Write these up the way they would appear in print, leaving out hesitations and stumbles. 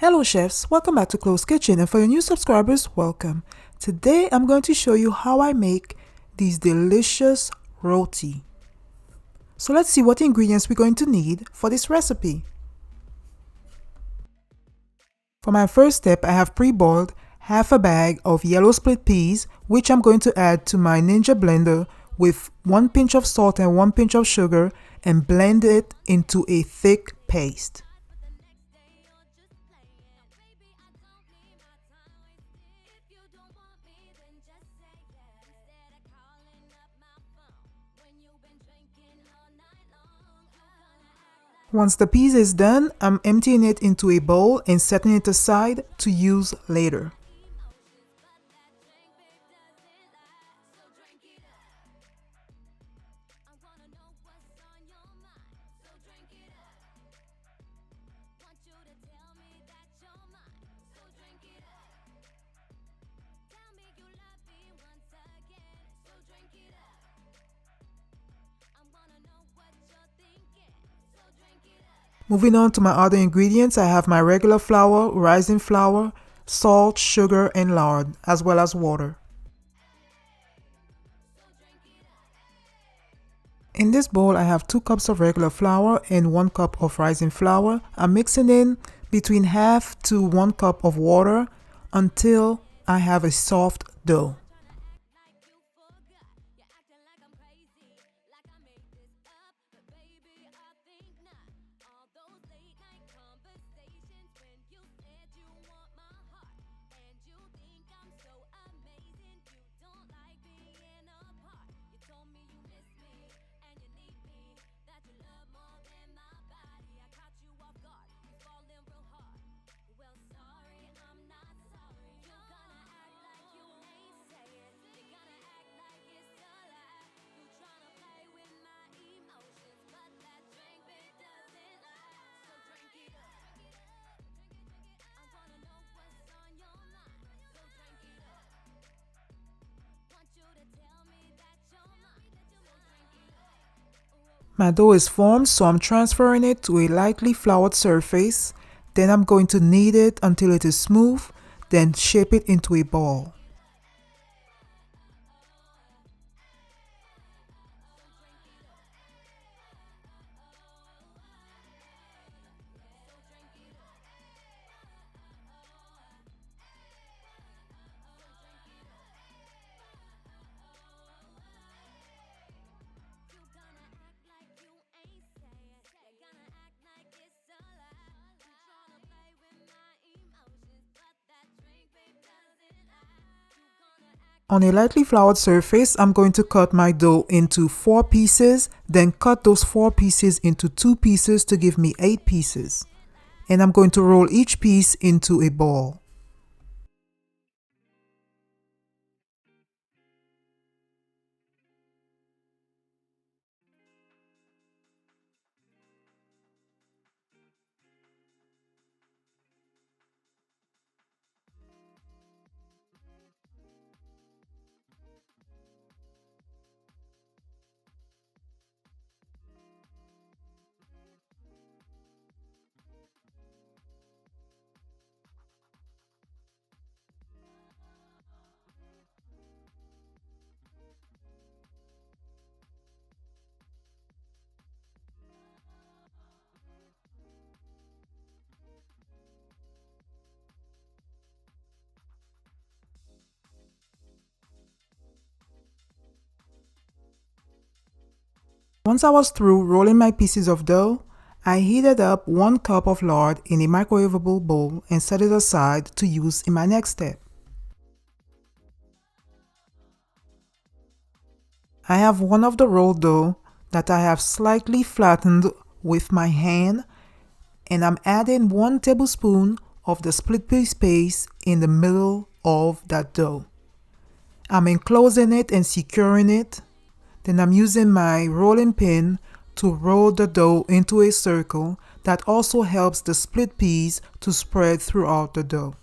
Hello chefs, welcome back to Closkitchen, and for your new subscribers, welcome. Today I'm going to show you how I make these delicious roti. So let's see what ingredients we're going to need for this recipe. For my first step, I have pre-boiled half a bag of yellow split peas, which I'm going to add to my Ninja blender with 1 pinch of salt and 1 pinch of sugar and blend it into a thick paste. Once the peas is done, I'm emptying it into a bowl and setting it aside to use later. Moving on to my other ingredients, I have my regular flour, rising flour, salt, sugar, and lard, as well as water. In this bowl, I have 2 cups of regular flour and 1 cup of rising flour. I'm mixing in between half to 1 cup of water until I have a soft dough. My dough is formed, so I'm transferring it to a lightly floured surface. Then I'm going to knead it until it is smooth, then shape it into a ball. On a lightly floured surface, I'm going to cut my dough into 4 pieces, then cut those 4 pieces into 2 pieces to give me 8 pieces. And I'm going to roll each piece into a ball. Once I was through rolling my pieces of dough, I heated up 1 cup of lard in a microwavable bowl and set it aside to use in my next step. I have one of the rolled dough that I have slightly flattened with my hand, and I'm adding 1 tablespoon of the split pea paste in the middle of that dough. I'm enclosing it and securing it. Then I'm using my rolling pin to roll the dough into a circle that also helps the split peas to spread throughout the dough.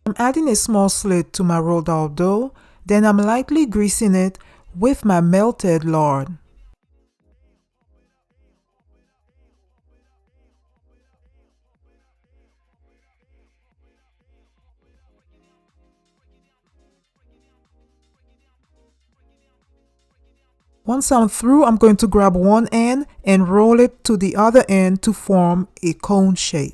I'm adding a small slit to my rolled out dough, then I'm lightly greasing it with my melted lard. Once I'm through, I'm going to grab one end and roll it to the other end to form a cone shape.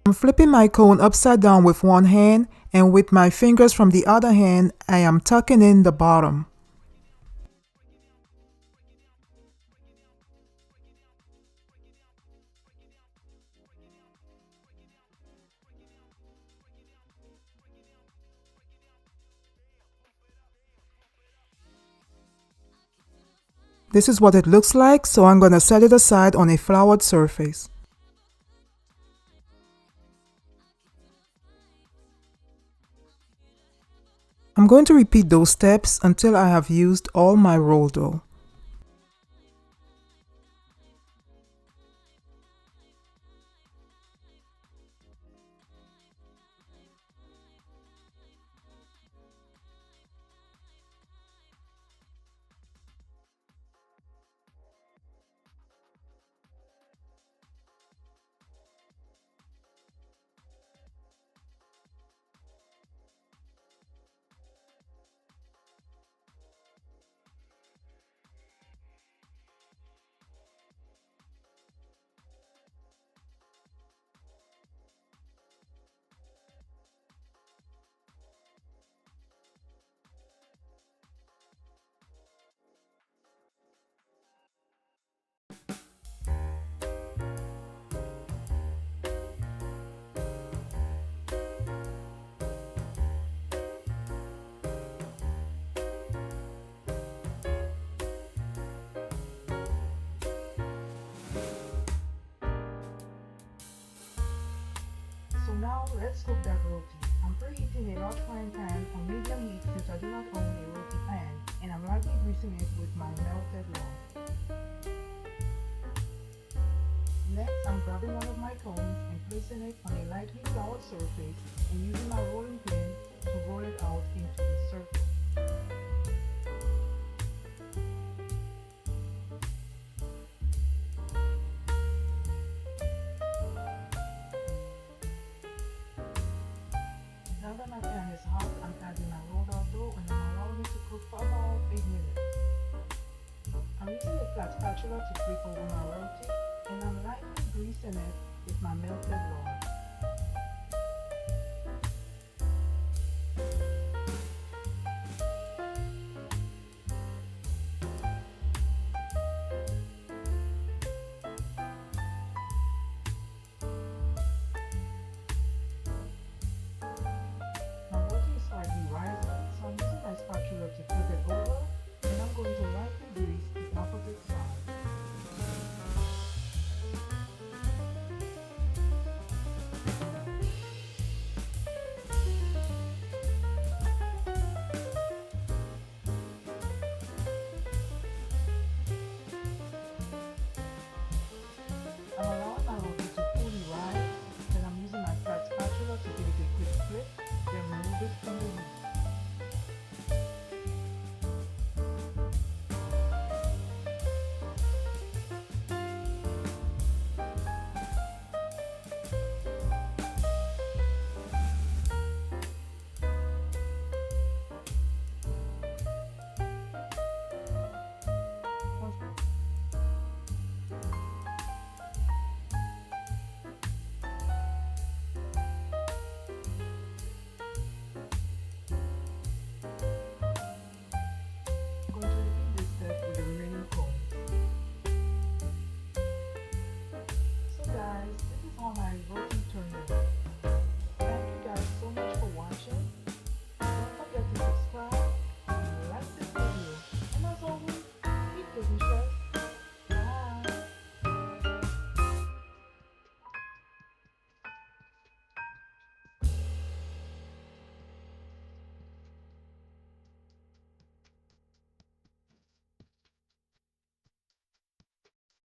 I'm flipping my cone upside down with one hand, and with my fingers from the other hand, I am tucking in the bottom. This is what it looks like, so I'm going to set it aside on a floured surface. I'm going to repeat those steps until I have used all my roll dough. So now let's cook that roti. I'm preheating a large frying pan on medium heat since I do not own a roti pan, and I'm lightly greasing it with my melted lard. Next, I'm grabbing one of my cones and placing it on a lightly floured surface and using my rolling pin to roll it out into a circle. Now that my pan is hot, I'm adding my rolled out dough and I'm allowing it to cook for about 8 minutes. I'm using a flat spatula to flip over my roti and I'm lightly greasing it with my melted lard.